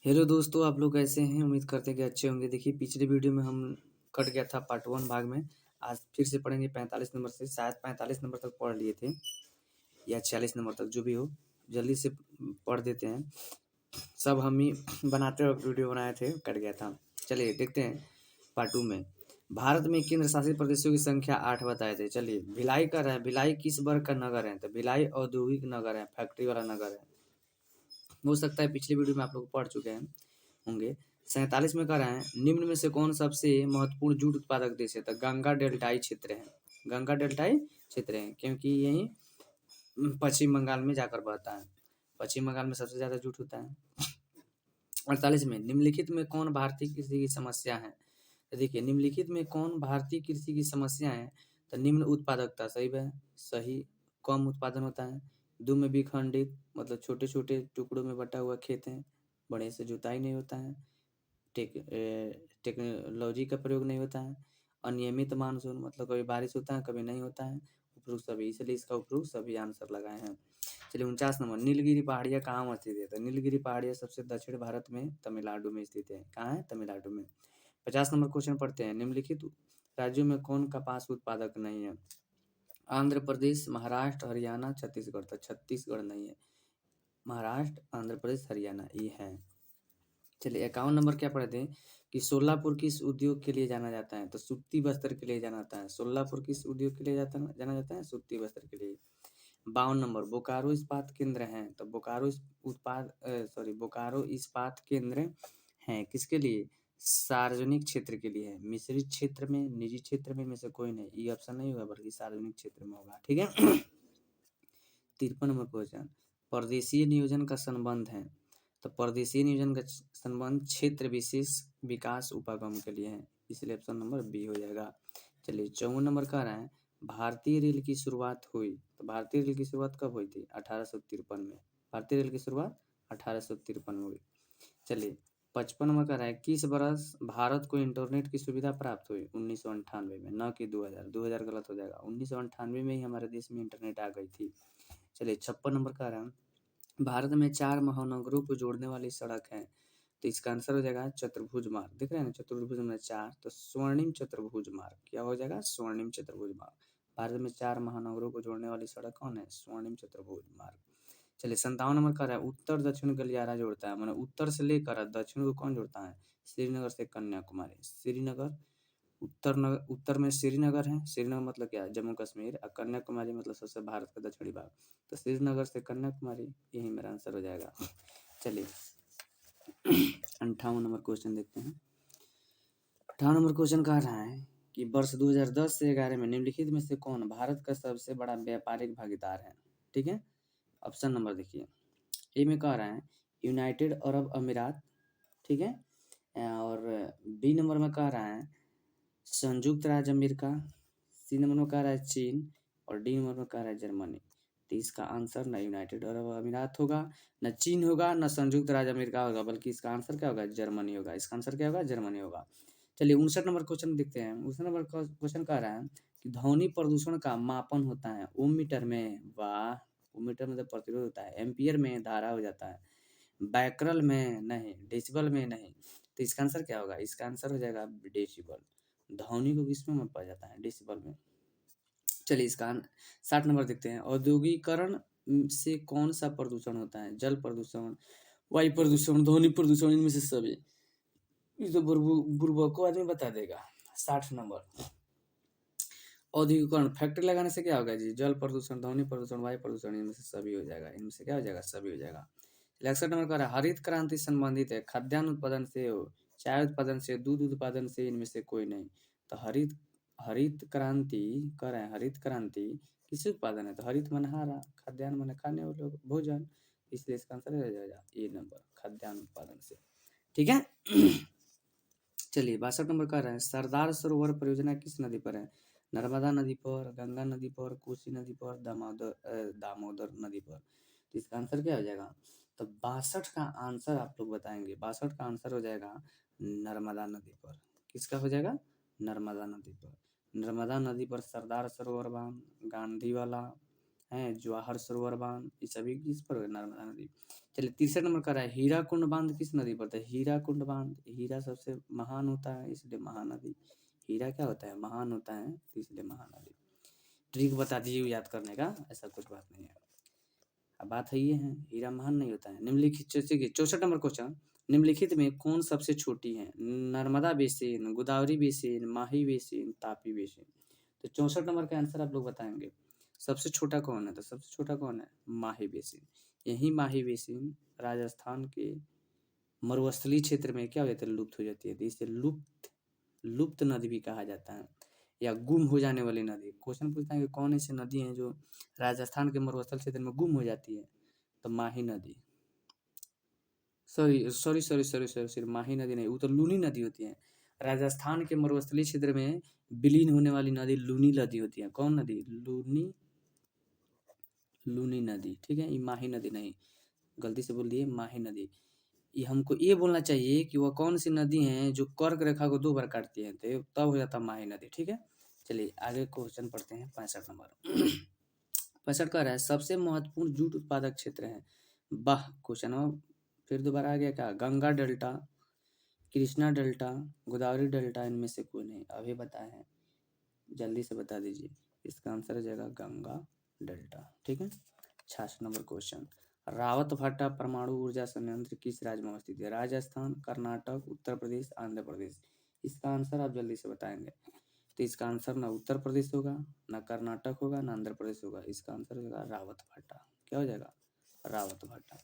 Hello दोस्तों, आप लोग कैसे हैं? उम्मीद करते हैं कि अच्छे होंगे। देखिए, पिछले वीडियो में हम कट गया था पार्ट 1 भाग में। आज फिर से पढ़ेंगे 45 नंबर से। शायद 45 नंबर तक पढ़ लिए थे या 46 नंबर तक, जो भी हो। जल्दी से पढ़ देते हैं। सब हम ही बनाते वक्त वीडियो बनाए थे, कट गया था। चलिए देखते हैं पार्ट 2 में। भारत में केंद्र शासित प्रदेशों की संख्या 8 बताए थे। चलिए, भिलाई कर रहा है। भिलाई किस वर्ग का नगर है? तो भिलाई औद्योगिक नगर है, फैक्ट्री वाला नगर है। हो सकता है पिछले वीडियो में आप लोग पढ़ चुके हैं होंगे। 47 में कह रहे हैं, निम्न में से कौन सबसे महत्वपूर्ण जूट उत्पादक देश है? तो गंगा डेल्टाई क्षेत्र है। गंगा डेल्टाई क्षेत्र है क्योंकि यही पश्चिम बंगाल में जाकर बहता है। पश्चिम बंगाल में सबसे ज्यादा जूट होता है। 48 में, निम्नलिखित में कौन भारतीय कृषि की समस्या है? तो देखिए, निम्नलिखित में कौन भारतीय कृषि की समस्या है? तो निम्न उत्पादकता सही है, सही। कम उत्पादन होता है। दो में विखंडित, मतलब छोटे छोटे टुकड़ों में बटा हुआ खेत है। बड़े से जुताई नहीं होता है। टेक्नोलॉजी का प्रयोग नहीं होता है। अनियमित मानसून, मतलब कभी बारिश होता है कभी नहीं होता है। उपरोक्त सभी, इसलिए इसका उपरोक्त सभी आंसर लगाए हैं। चलिए 49 नंबर, नीलगिरी पहाड़ियाँ कहाँ स्थित है? तो नीलगिरी पहाड़ियाँ सबसे दक्षिण भारत में तमिलनाडु में स्थित है। कहाँ है? तमिलनाडु में। 50 नंबर क्वेश्चन पढ़ते हैं। निम्नलिखित राज्यों में कौन कपास उत्पादक नहीं है? आंध्र प्रदेश, महाराष्ट्र, हरियाणा, छत्तीसगढ़। तो छत्तीसगढ़ नहीं है। महाराष्ट्र, आंध्र प्रदेश, हरियाणा ये है। चलिए 51 नंबर क्या पढ़े थे कि सोलापुर किस उद्योग के लिए जाना जाता है? तो सूती वस्त्र के लिए जाना जाता है। सोलापुर किस उद्योग के लिए जाना जाता है? सूती वस्त्र के लिए। 52 नंबर, बोकारो इस्पात केंद्र है। तो बोकारो इस्पात केंद्र है किसके लिए? सार्वजनिक क्षेत्र के लिए है। मिश्रित क्षेत्र में, निजी क्षेत्र में से कोई नहीं। ये ऑप्शन नहीं होगा, बल्कि सार्वजनिक क्षेत्र में होगा। ठीक है। 53 नंबर क्वेश्चन, परदेशीय नियोजन का संबंध है। तो परदेशीय नियोजन का संबंध क्षेत्र विशेष विकास उपागम के लिए है, इसलिए ऑप्शन नंबर बी हो जाएगा। चलिए 54 नंबर कह रहा है, भारतीय रेल की शुरुआत हुई। तो भारतीय रेल की शुरुआत कब हुई थी? 1853 में। भारतीय रेल की शुरुआत 1853 में हुई। चलिए 55 नंबर कह रहा है, किस वर्ष भारत को इंटरनेट की सुविधा प्राप्त हुई? 1998 में, न कि 2000। 2000 गलत हो जाएगा। 1998 में ही हमारे देश में इंटरनेट आ गई थी। चलिए 56 नंबर का रहा, भारत में 4 महानगरों को जोड़ने वाली सड़क है। तो इसका आंसर हो जाएगा चतुर्भुज मार्ग। दिख रहे हैं ना, चतुर्भुज में 4, तो स्वर्णिम चतुर्भुज मार्ग। क्या हो जाएगा? स्वर्णिम चतुर्भुज मार्ग। भारत में 4 महानगरों को जोड़ने वाली सड़क कौन है? स्वर्णिम चतुर्भुज मार्ग। चलिए 57 नंबर का रहा है, उत्तर दक्षिण गलियारा जोड़ता है। मैंने उत्तर से लेकर दक्षिण को कौन जोड़ता है? श्रीनगर से कन्याकुमारी। श्रीनगर, उत्तर में श्रीनगर है। श्रीनगर मतलब क्या है? जम्मू कश्मीर। और कन्याकुमारी मतलब सबसे भारत का दक्षिणी भाग। तो श्रीनगर से कन्याकुमारी, यही मेरा आंसर हो जाएगा। चलिए 58 नंबर क्वेश्चन देखते हैं। 58 नंबर क्वेश्चन कह रहा है कि वर्ष 2010 से 11 में निम्नलिखित में से कौन भारत का सबसे बड़ा व्यापारिक भागीदार है? ठीक है। ऑप्शन नंबर देखिए, ए में कह रहा है यूनाइटेड अरब अमीरात। ठीक है। और बी नंबर में कह रहा है संयुक्त राज्य अमेरिका। सी नंबर में कह रहा है चीन। और डी नंबर में कह रहा है जर्मनी। तो इसका आंसर न यूनाइटेड अरब अमीरात होगा, न चीन होगा, न संयुक्त राज्य अमेरिका होगा, बल्कि इसका आंसर क्या होगा? जर्मनी होगा। इसका आंसर क्या होगा? जर्मनी होगा। चलिए 59 नंबर क्वेश्चन देखते हैं। 59 नंबर क्वेश्चन कह रहा है कि ध्वनि प्रदूषण का मापन होता है ओम मीटर में। वाह, ओम मीटर में तो प्रतिरोध होता है। एम्पियर में धारा हो जाता है। बैकरल में नहीं, डेसिबल में नहीं। तो इसका आंसर क्या होगा? इसका आंसर हो जाएगा डेसिबल। ध्वनि को किसमें मापा जाता है? डेसिबल में। चलिए इसका 60 नंबर देखते हैं। औद्योगिकरण से कौन सा प्रदूषण होता है? जल प्रदूषण, वायु प्रदूषण, ध्वनि प्रदूषण, इनमें से सभी। ये तो बुर्बक को आदमी बता देगा। 60 नंबर, औद्योगिकरण, फैक्ट्री लगाने से क्या होगा जी? जल प्रदूषण, ध्वनि प्रदूषण, वायु प्रदूषण, इनमें से सभी हो जाएगा। इनमें से क्या हो जाएगा? सभी हो जाएगा। 61 नंबर का हरित क्रांति संबंधित है खाद्यान्न उत्पादन से हो, चाय उत्पादन से, दूध उत्पादन से, इनमें से कोई नहीं। तो हरित हरित क्रांति कर रहे हैं। हरित क्रांति किस उत्पादन है? तो हरित मन हरा, खाद्यान्न मन खाने वाले लोग, भोजन। इसलिए इसका आंसर हो जाएगा ए नंबर, खाद्यान्न उत्पादन से। ठीक है। चलिए 62 नंबर कह रहे हैं, सरदार सरोवर परियोजना किस नदी पर है? नर्मदा नदी पर, गंगा नदी पर, कोसी नदी पर, दामोदर नदी पर। तो इसका आंसर क्या हो जाएगा? तो 62 का आंसर आप लोग बताएंगे। 62 का आंसर हो जाएगा नर्मदा नदी पर। किसका हो जाएगा? नर्मदा नदी पर। नर्मदा नदी पर सरदार सरोवर बांध, गांधी वाला, है जवाहर सरोवर बांध, ये सभी किस पर है? नर्मदा नदी। चलिए तीसरा नंबर कर रहा है हीराकुंड बांध किस नदी पर है? हीराकुंड बांध, हीरा सबसे महान होता है इसलिए महानदी। हीरा क्या होता है? महान होता है तो इसलिए महानदी। ट्रिक बता दीजिए याद करने का, ऐसा कुछ बात नहीं है। अब बात है ये है हीरा महान नहीं होता है। निम्नलिखित 64 नंबर क्वेश्चन, निम्नलिखित में कौन सबसे छोटी है? नर्मदा बेसिन, गोदावरी बेसिन, माही बेसिन, तापी बेसिन। तो 64 नंबर का आंसर आप लोग बताएंगे सबसे छोटा कौन है? तो सबसे छोटा कौन है? माही बेसिन। यही माही बेसिन राजस्थान के मरुस्थलीय क्षेत्र में क्या हो जाता है? लुप्त हो जाती है, तो इसे लुप्त नदी भी कहा जाता है या गुम हो जाने वाली नदी। क्वेश्चन पूछता है कि कौन ऐसी नदी है जो राजस्थान के मरुस्थल क्षेत्र में गुम हो जाती है? तो माही नदी, सॉरी, माही नदी नहीं, वो तो लूनी नदी होती है। राजस्थान के मरुस्थलीय क्षेत्र में विलीन होने वाली नदी लूनी नदी होती है। कौन नदी? लूनी नदी, ठीक है। ये माही नदी नहीं, गलती से बोल दिए माही नदी। ये हमको ये बोलना चाहिए कि वह कौन सी नदी है जो कर्क रेखा को 2 बार काटती है, तो तब हो जाता माही नदी, ठीक है। चलिए आगे क्वेश्चन पढ़ते हैं 65 नंबर। 65 का रहा है सबसे महत्वपूर्ण जूट उत्पादक क्षेत्र है। वाह, क्वेश्चन फिर दोबारा आ गया क्या? Ganga delta, Krishna delta, Godavari delta, इनमें से कोई नहीं। अभी बताए हैं, जल्दी से बता दीजिए। इसका आंसर हो जाएगा गंगा डेल्टा, ठीक है। 66 नंबर क्वेश्चन, रावतभाटा परमाणु ऊर्जा संयंत्र किस राज्य में अवस्थित है? राजस्थान, कर्नाटक, उत्तर प्रदेश, आंध्र प्रदेश। इसका आंसर आप जल्दी से बताएंगे। तो इसका आंसर ना उत्तर प्रदेश होगा, ना कर्नाटक होगा, ना आंध्र प्रदेश होगा। इसका आंसर होगा रावतभाटा। क्या हो जाएगा? रावतभाटा।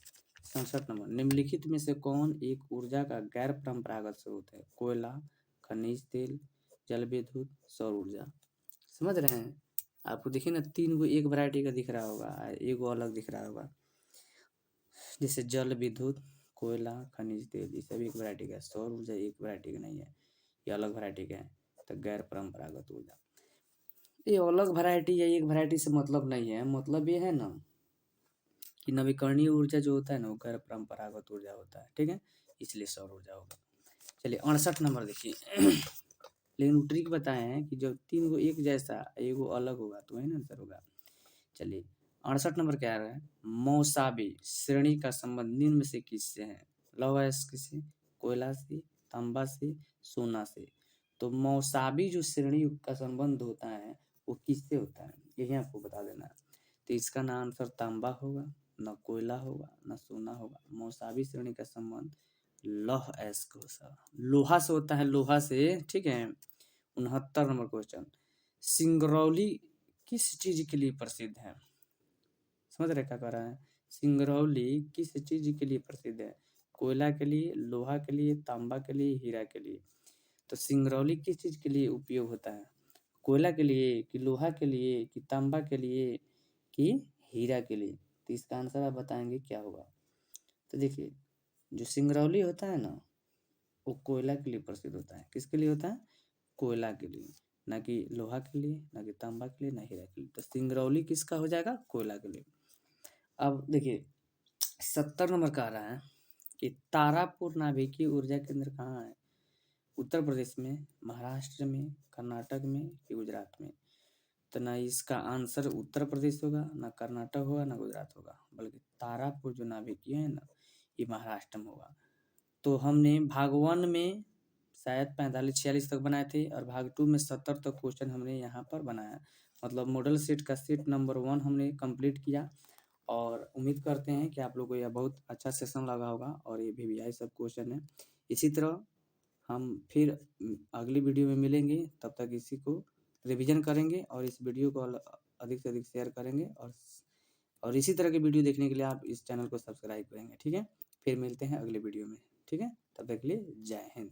67 नंबर, निम्नलिखित में से कौन एक ऊर्जा का गैर परंपरागत स्रोत है? कोयला, खनिज तेल, जल विद्युत, सौर ऊर्जा। समझ रहे हैं? आपको देखिए ना 3 गो एक वैरायटी का दिख रहा होगा, एक गो अलग दिख रहा होगा। जैसे जल विद्युत, कोयला, खनिज तेल, ये सभी एक वैरायटी का है। सौर ऊर्जा एक वैरायटी का नहीं है, ये अलग वैरायटी का है। तो गैर परंपरागत ऊर्जा, ये अलग वैरायटी या एक वैरायटी से मतलब नहीं है। मतलब ये है ना कि नवीकरणीय ऊर्जा जो होता है ना वो गैर परंपरागत ऊर्जा होता है, ठीक है। इसलिए सौर ऊर्जा होगा। चलिए 68 नंबर देखिए। लेकिन ट्रिक बताए हैं कि जब 3 गो एक जैसा एगो अलग होगा तो वही ना आंसर होगा। चलिए 68 नंबर क्या आ रहा है? मौसाबी श्रेणी का संबंध निम्न में से किससे है? लौह अयस्क से, कोयला से, तांबा से, सोना से। तो मौसाबी जो श्रेणी का संबंध होता है वो किससे होता है? यही आपको बता देना है। तो इसका ना आंसर तांबा होगा, न कोयला होगा, न सोना होगा। मौसाबी श्रेणी का संबंध लौह अयस्क लोहा से होता है, लोहा से, ठीक है। 69 नंबर क्वेश्चन, सिंगरौली किस चीज के लिए प्रसिद्ध है? समझ रहे क्या कर रहा है? सिंगरौली किस चीज के लिए प्रसिद्ध है? कोयला के लिए, लोहा के लिए, तांबा के लिए, हीरा के लिए। तो सिंगरौली किस चीज के लिए उपयोग होता है? कोयला के लिए कि लोहा के लिए कि तांबा के लिए कि हीरा के लिए? तो इसका आंसर आप बताएंगे क्या होगा? तो देखिए जो सिंगरौली होता है ना वो कोयला के लिए प्रसिद्ध होता है। किसके लिए होता है? कोयला के लिए, ना कि लोहा के लिए, ना कि तांबा के लिए, ना हीरा के लिए। तो सिंगरौली किसका हो जाएगा? कोयला के लिए। अब देखिए 70 नंबर का आ रहा है कि तारापुर नाभिकीय ऊर्जा केंद्र कहाँ है? उत्तर प्रदेश में, महाराष्ट्र में, कर्नाटक में कि गुजरात में? तो ना इसका आंसर उत्तर प्रदेश होगा, ना कर्नाटक होगा, ना गुजरात होगा, बल्कि तारापुर जो नाभिकीय है ना ये महाराष्ट्र में होगा। तो हमने भाग 1 में शायद 45-46 तक बनाए थे और भाग 2 में 70 तक क्वेश्चन हमने यहाँ पर बनाया। मतलब मॉडल सेट का सेट नंबर 1 हमने कंप्लीट किया और उम्मीद करते हैं कि आप लोगों को यह बहुत अच्छा सेशन लगा होगा और ये VVI सब क्वेश्चन है। इसी तरह हम फिर अगली वीडियो में मिलेंगे, तब तक इसी को रिवीजन करेंगे और इस वीडियो को अधिक से अधिक शेयर करेंगे और इसी तरह की वीडियो देखने के लिए आप इस चैनल को सब्सक्राइब करेंगे, ठीक है। फिर मिलते हैं अगले वीडियो में, ठीक है। तब तक के लिए जय हिंद।